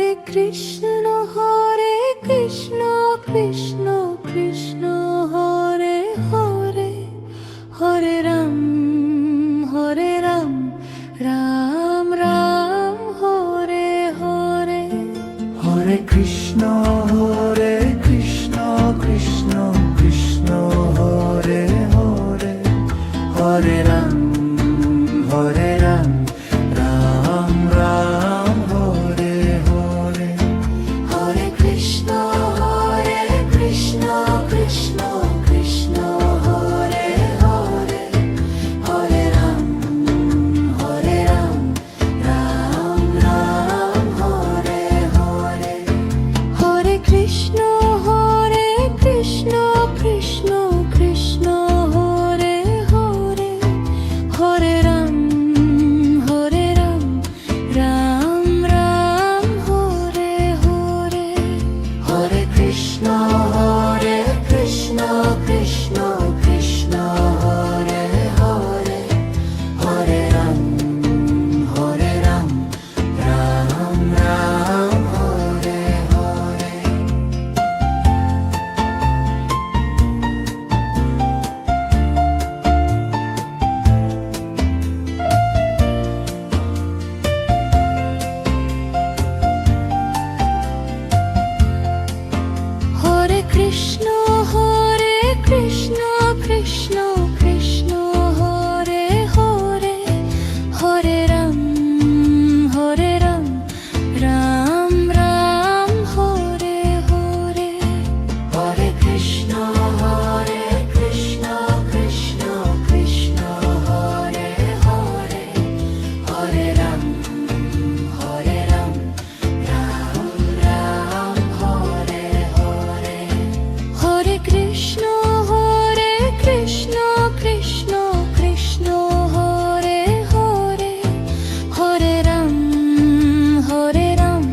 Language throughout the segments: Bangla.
কৃষ্ণ কৃষ্ণ কৃষ্ণ হরে হরে, হরে রাম রাম রাম হরে হরে। হরে কৃষ্ণ কৃষ্ণ কৃষ্ণ হরে হরে, হরে রাম রাম রাম হরে হরে। হরে কৃষ্ণ কৃষ্ণ কৃষ্ণ হরে হরে, হরে রাম রাম রাম হরে হরে। হরে কৃষ্ণ কৃষ্ণ কৃষ্ণ হরে হরে, হরে রাম রাম রাম হরে হরে। হরে কৃষ্ণ কৃষ্ণ কৃষ্ণ হরে হরে, হরে রাম রাম রাম হরে হরে। হরে কৃষ্ণ কৃষ্ণ কৃষ্ণ হরে হরে, হরে রাম রাম রাম হরে হরে। হরে কৃষ্ণ কৃষ্ণ কৃষ্ণ হরে হরে, হরে রাম রাম রাম হরে হরে। হরে কৃষ্ণ কৃষ্ণ কৃষ্ণ হরে হরে, হরে রাম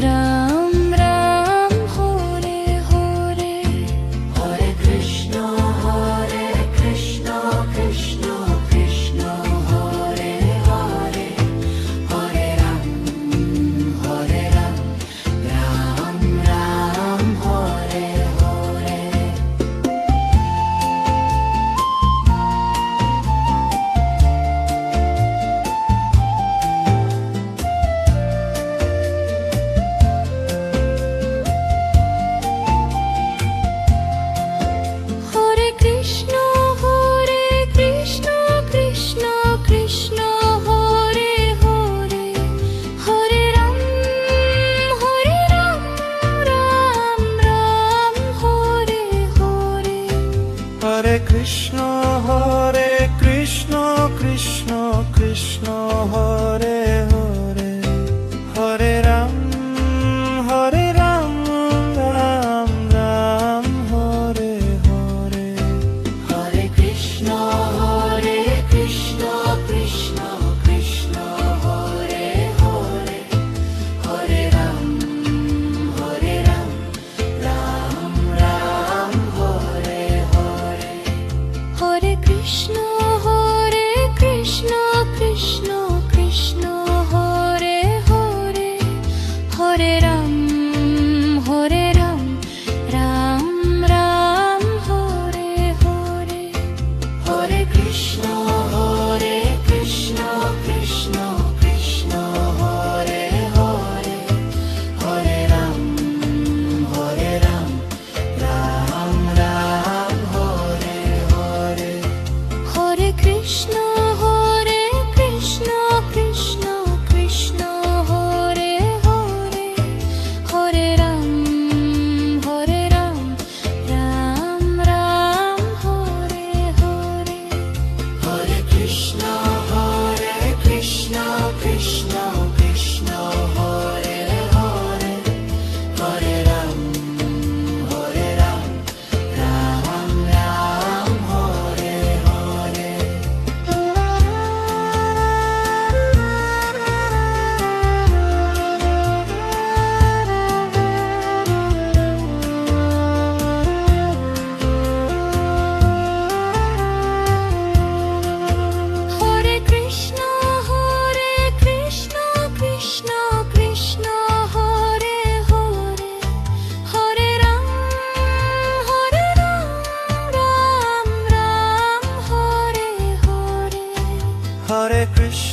রাম রাম হরে হরে। হরে কৃষ্ণ কৃষ্ণ কৃষ্ণ হরে হরে, হরে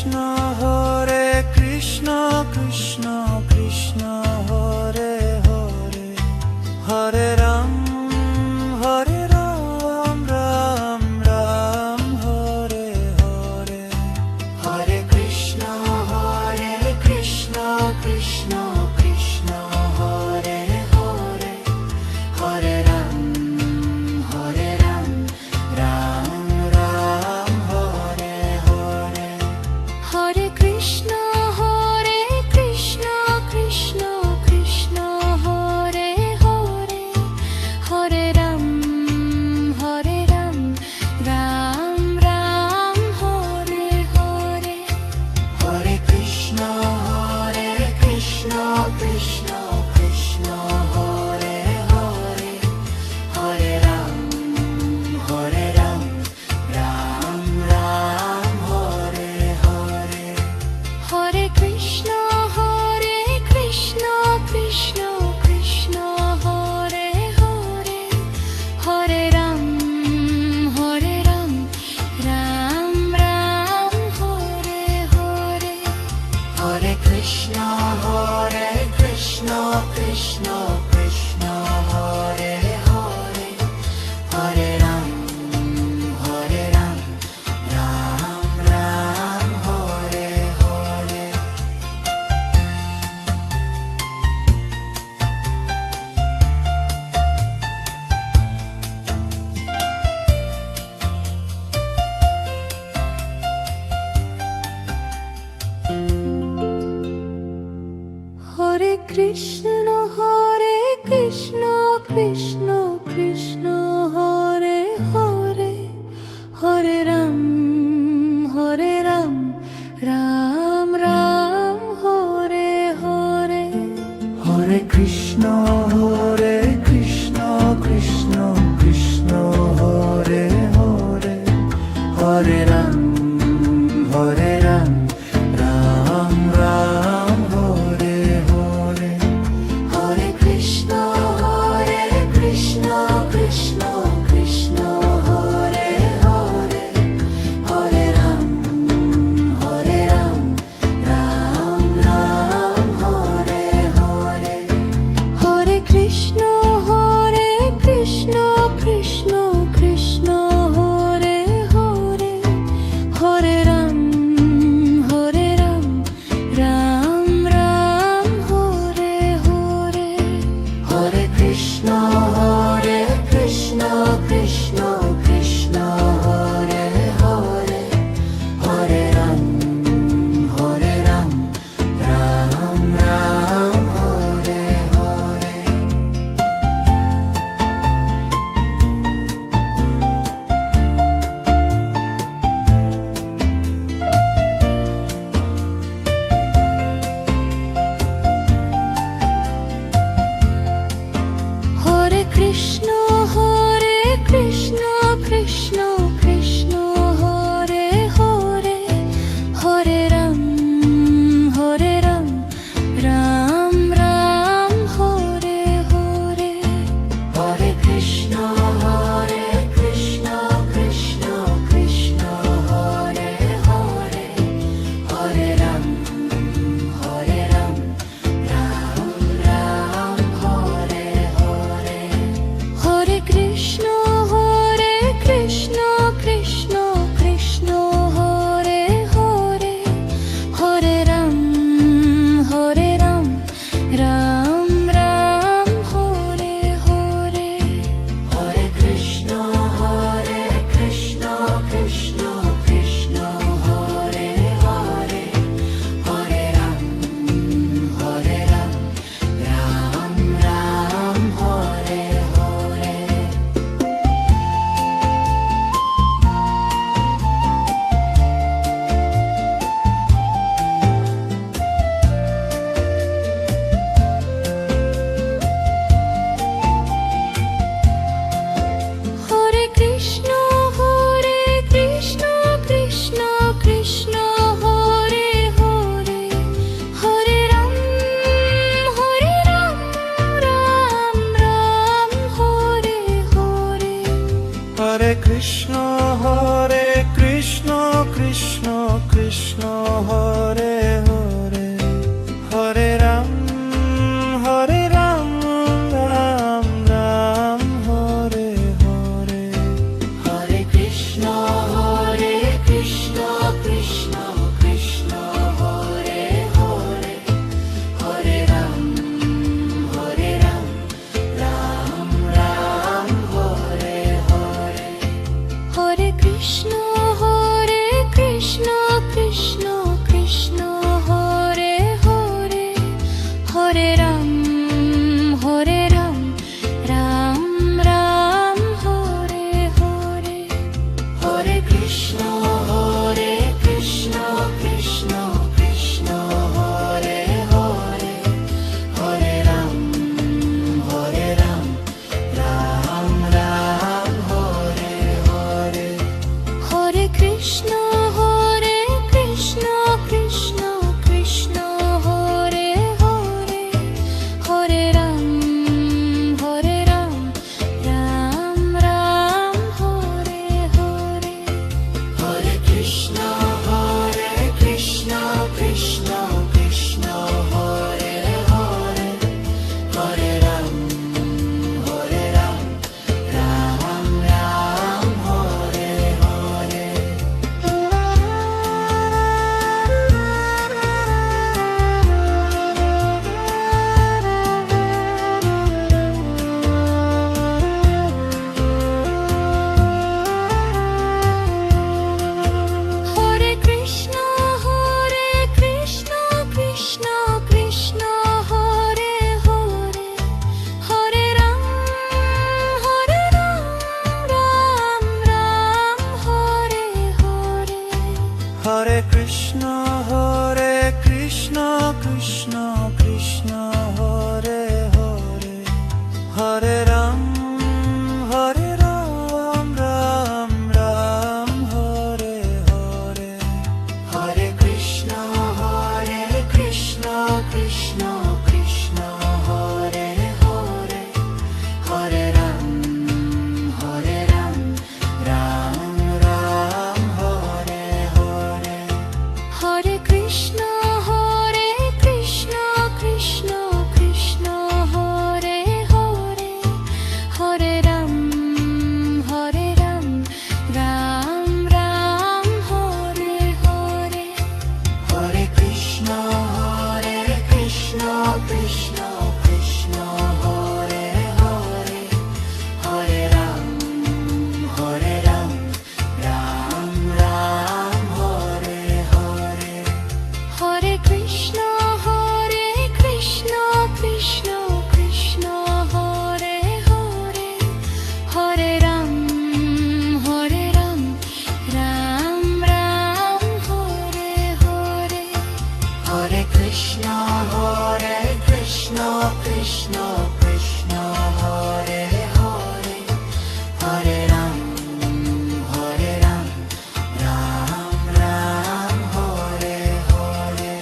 কৃষ্ণ হরে কৃষ্ণ কৃষ্ণ কৃষ্ণ হরে হরে হরে রাম রাম রাম হরে হরে হরে কৃষ্ণ কৃষ্ণ কৃষ্ণ হরে হরে হরে রাম রাম রাম হরে হরে হরে কৃষ্ণ কৃষ্ণ কৃষ্ণ হরে হরে হরে রাম রাম রাম হরে হরে হরে কৃষ্ণ কৃষ্ণ কৃষ্ণ হরে হরে হরে রাম রাম রাম হরে হরে হরে কৃষ্ণ কৃষ্ণ কৃষ্ণ হরে হরে হরে রাম রাম রাম হরে হরে হরে কৃষ্ণ কৃষ্ণ কৃষ্ণ হরে হরে হরে রাম রাম রাম হরে হরে হরে কৃষ্ণ কৃষ্ণ কৃষ্ণ হরে হরে হরে রাম রাম রাম হরে হরে হরে কৃষ্ণ কৃষ্ণ কৃষ্ণ হরে হরে হরে রাম রাম রাম হরে হরে হরে কৃষ্ণ কৃষ্ণ কৃষ্ণ হরে হরে হরে রাম রাম রাম হরে হরে হরে হরে হরে রাম রাম রাম হরে হরে হরে কৃষ্ণ কৃষ্ণ কৃষ্ণ হরে হরে হরে রাম রাম রাম হরে হরে হরে কৃষ্ণ কৃষ্ণ কৃষ্ণ হরে হরে হরে রাম রাম রাম হরে হরে হরে কৃষ্ণ কৃষ্ণ কৃষ্ণ হরে হরে হরে রাম রাম রাম হরে হরে হরে কৃষ্ণ কৃষ্ণ কৃষ্ণ হরে হরে হরে রাম রাম রাম হরে হরে হরে কৃষ্ণ কৃষ্ণ কৃষ্ণ হরে হরে হরে রাম রাম রাম হরে হরে হরে কৃষ্ণ কৃষ্ণ কৃষ্ণ হরে হরে হরে রাম রাম রাম হরে হরে হরে কৃষ্ণ কৃষ্ণ কৃষ্ণ হরে হরে হরে রাম রাম রাম হরে হরে হরে কৃষ্ণ কৃষ্ণ কৃষ্ণ হরে হরে হরে রাম রাম রাম হরে হরে হরে কৃষ্ণ কৃষ্ণ কৃষ্ণ হরে হরে হরে রাম রাম রাম হরে হরে হরে কৃষ্ণ কৃষ্ণ কৃষ্ণ হরে হরে হরে রাম রাম রাম হরে হরে হরে কৃষ্ণ কৃষ্ণ কৃষ্ণ হরে হরে হরে রাম রাম রাম হরে হরে হরে কৃষ্ণ কৃষ্ণ কৃষ্ণ হরে হরে হরে রাম রাম রাম হরে হরে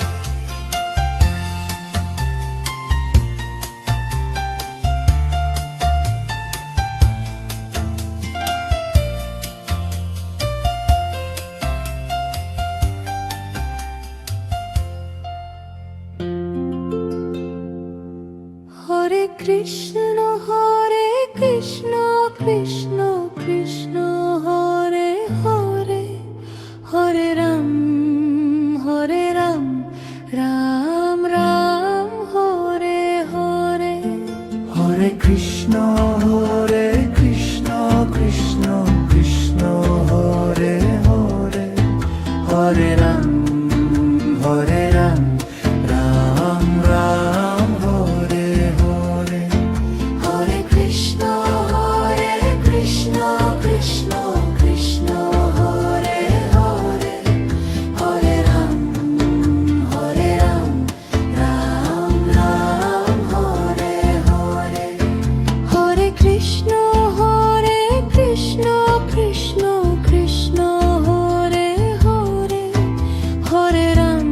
হরে কৃষ্ণ কৃষ্ণ কৃষ্ণ হরে হরে হরে রাম রাম রাম হরে হরে হরে কৃষ্ণ কৃষ্ণ কৃষ্ণ হরে হরে হরে রাম রাম রাম হরে হরে হরে কৃষ্ণ কৃষ্ণ কৃষ্ণ হরে হরে হরে রাম রাম রাম হরে হরে হরে কৃষ্ণ কৃষ্ণ কৃষ্ণ হরে হরে হরে রাম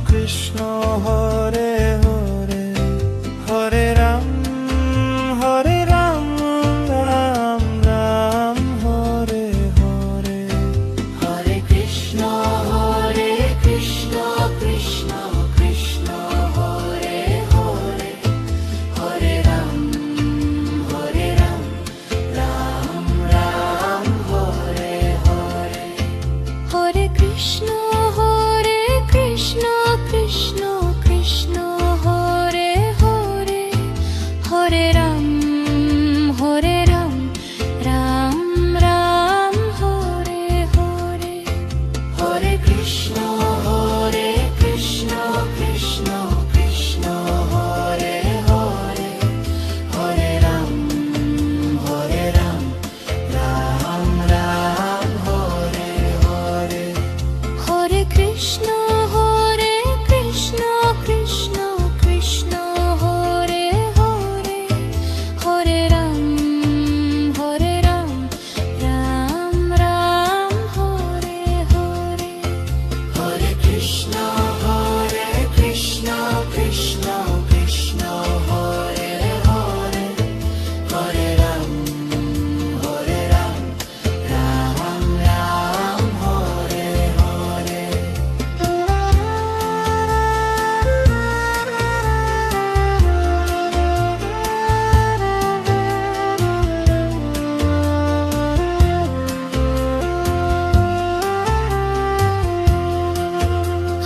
কৃষ্ণ হরে হরে, হরে রাম রাম রাম হরে হরে। হরে কৃষ্ণ কৃষ্ণ কৃষ্ণ হরে হরে, হরে রাম রাম রাম হরে হরে। হরে কৃষ্ণ কৃষ্ণ কৃষ্ণ হরে হরে, হরে রাম রাম রাম হরে হরে। হরে কৃষ্ণ কৃষ্ণ কৃষ্ণ হরে হরে, হরে রাম রাম রাম হরে হরে। হরে কৃষ্ণ কৃষ্ণ কৃষ্ণ হরে হরে, হরে রাম রাম রাম হরে হরে। হরে কৃষ্ণ কৃষ্ণ কৃষ্ণ হরে হরে, হরে রাম রাম রাম হরে হরে।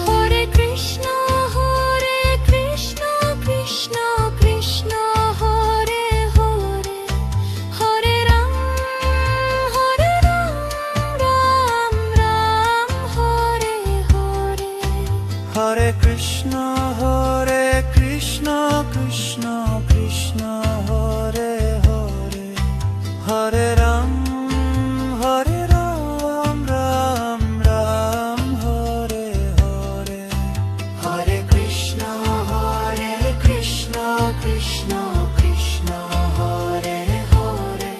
হরে কৃষ্ণ কৃষ্ণ কৃষ্ণ হরে হরে, হরে রাম রাম রাম হরে হরে। হরে কৃষ্ণ কৃষ্ণ কৃষ্ণ হরে হরে, হরে রাম রাম রাম হরে হরে। হরে কৃষ্ণ কৃষ্ণ কৃষ্ণ হরে হরে,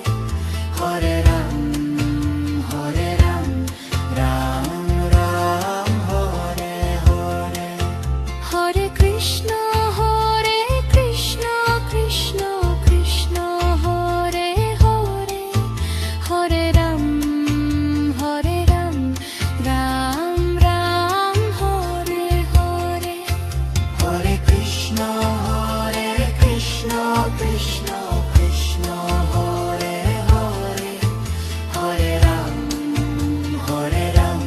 হরে রাম রাম রাম হরে হরে। হরে কৃষ্ণ কৃষ্ণ কৃষ্ণ হরে হরে, হরে রাম রাম রাম হরে হরে। হরে কৃষ্ণ কৃষ্ণ কৃষ্ণ হরে হরে, হরে রাম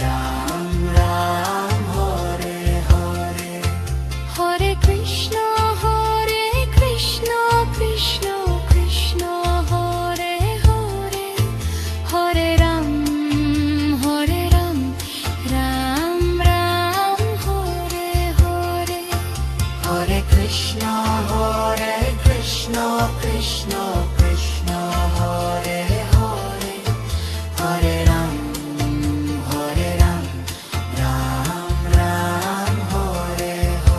রাম রাম হরে হরে। হরে কৃষ্ণ কৃষ্ণ কৃষ্ণ হরে হরে, হরে রাম রাম রাম হরে হরে। হরে কৃষ্ণ কৃষ্ণ কৃষ্ণ হরে হরে, হরে রাম রাম রাম হরে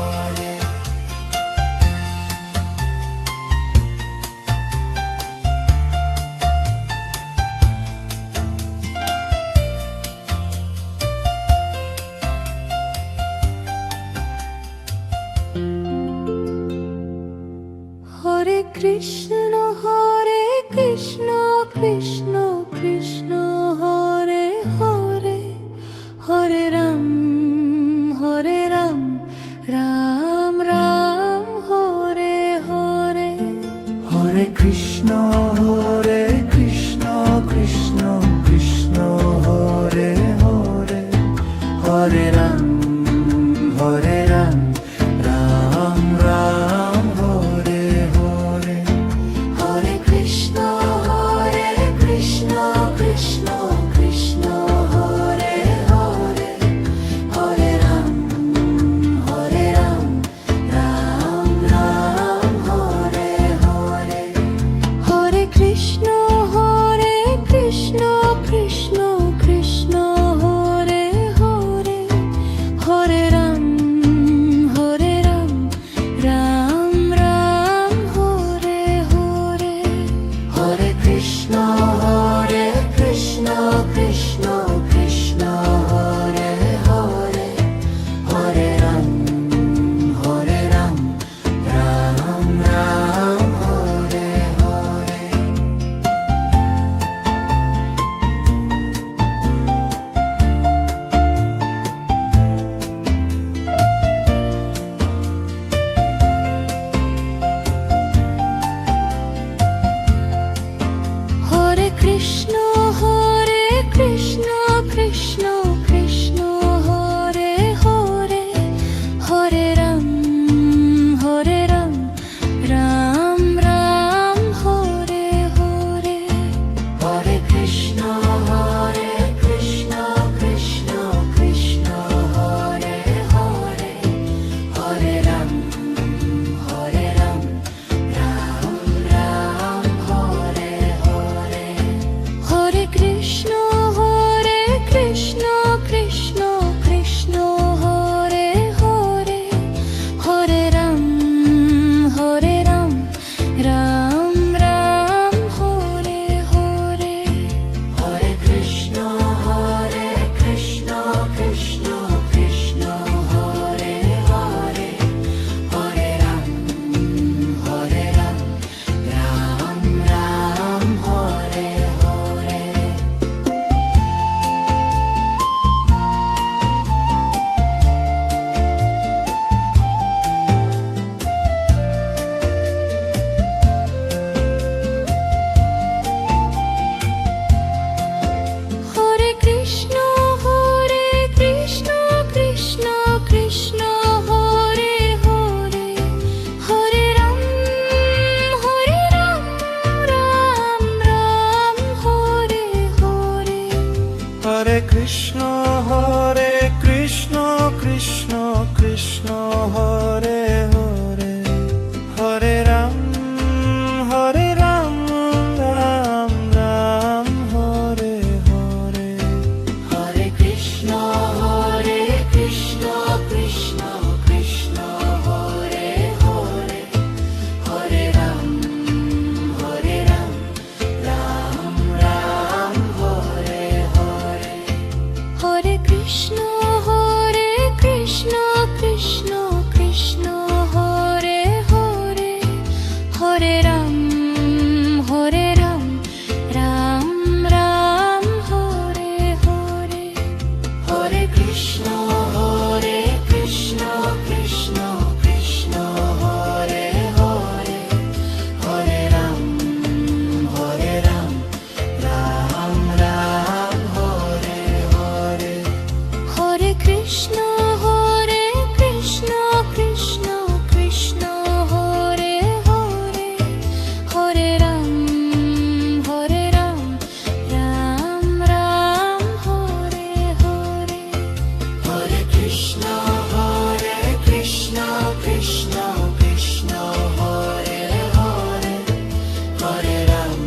হরে। হরে কৃষ্ণ কৃষ্ণ কৃষ্ণ হরে হরে, হরে রাম রাম রাম হরে হরে। হরে কৃষ্ণ কৃষ্ণ কৃষ্ণ হরে হরে, হরে রাম রাম রাম হরে হরে। হরে কৃষ্ণ কৃষ্ণ কৃষ্ণ হরে হরে হরে রাম রাম রাম হরে হরে হরে কৃষ্ণ কৃষ্ণ কৃষ্ণ হরে হরে হরে রাম রাম রাম হরে হরে হরে কৃষ্ণ কৃষ্ণ কৃষ্ণ হরে হরে হরে রাম রাম রাম হরে হরে হরে কৃষ্ণ কৃষ্ণ কৃষ্ণ হরে হরে হরে রাম রাম রাম হরে হরে হরে কৃষ্ণ কৃষ্ণ কৃষ্ণ হরে হরে হরে রাম রাম রাম হরে হরে হরে কৃষ্ণ কৃষ্ণ কৃষ্ণ হরে হরে হরে রাম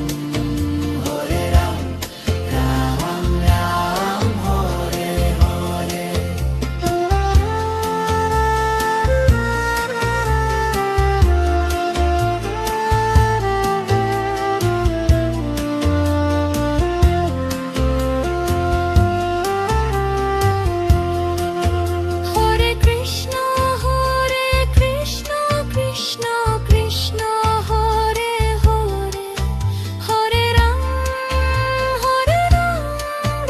রাম রাম হরে হরে হরে কৃষ্ণ কৃষ্ণ কৃষ্ণ হরে হরে হরে রাম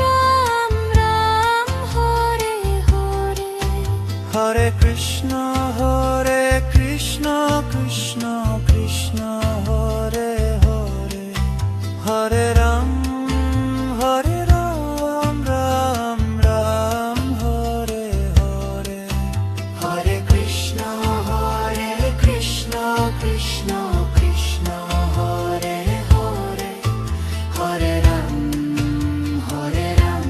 রাম রাম হরে হরে হরে কৃষ্ণ কৃষ্ণ কৃষ্ণ হরে হরে হরে রাম রাম রাম হরে হরে হরে কৃষ্ণ কৃষ্ণ কৃষ্ণ হরে হরে হরে রাম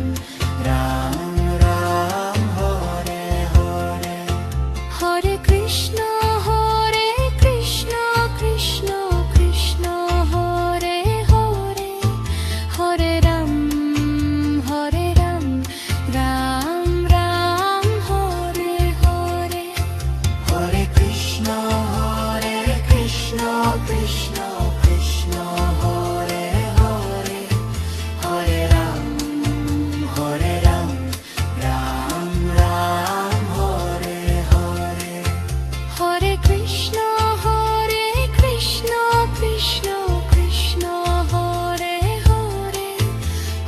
রাম রাম হরে হরে হরে কৃষ্ণ কৃষ্ণ কৃষ্ণ হরে হরে হরে রাম রাম রাম হরে হরে হরে কৃষ্ণ কৃষ্ণ কৃষ্ণ হরে হরে হরে রাম রাম রাম হরে হরে হরে কৃষ্ণ কৃষ্ণ কৃষ্ণ হরে হরে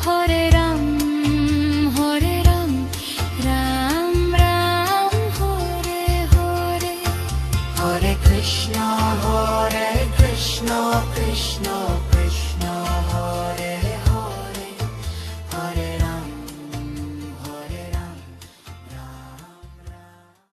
হরে রাম রাম রাম হরে হরে হরে কৃষ্ণ কৃষ্ণ